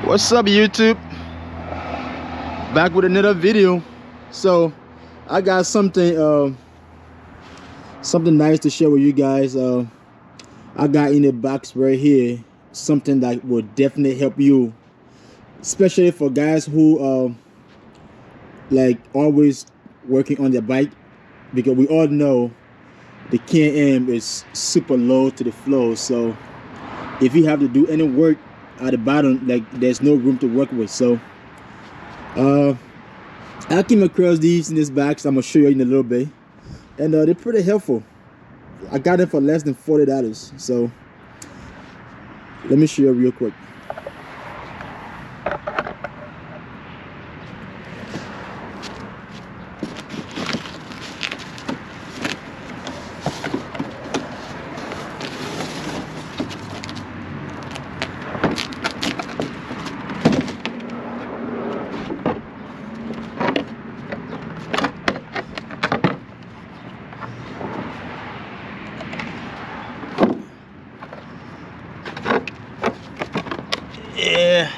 What's up, YouTube? Back with another video. So I got something nice to share with you guys. I got in a box right here something that will definitely help you, especially for guys who like always working on their bike, because we all know the Can-am is super low to the floor. So if you have to do any work at the bottom, like there's no room to work with. So I came across these in this box. I'm gonna show you in a little bit, and they're pretty helpful. I got them for less than $40. So let me show you real quick. Yeah.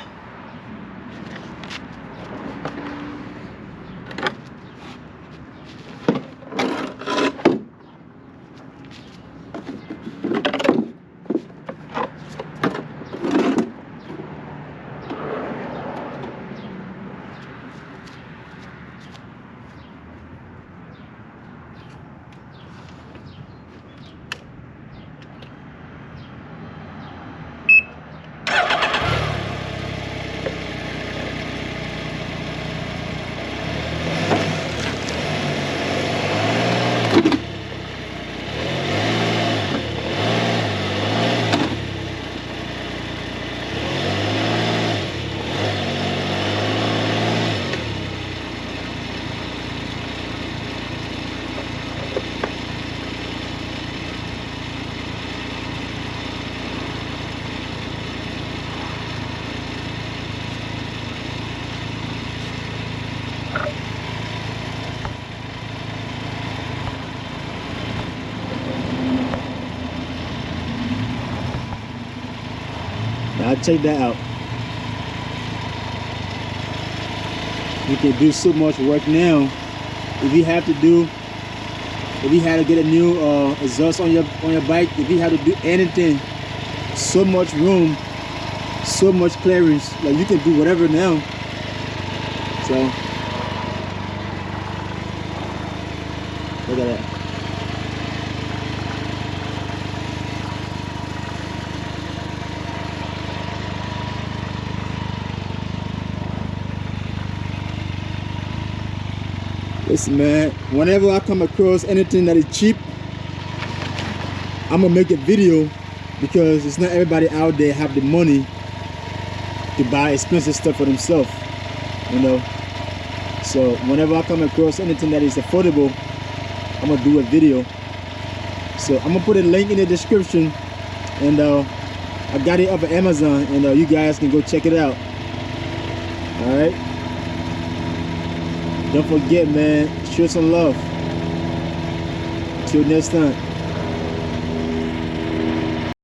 Now check that out. You can do so much work now. If you had to get a new exhaust on your bike, if you had to do anything, so much room, so much clearance, like you can do whatever now. So look at that. Listen, man, whenever I come across anything that is cheap, I'm gonna make a video, because it's not everybody out there have the money to buy expensive stuff for themselves, you know. So whenever I come across anything that is affordable, I'm gonna do a video. So I'm gonna put a link in the description, and I got it up at Amazon, and you guys can go check it out. All right. Don't forget, man, show some love. Till next time.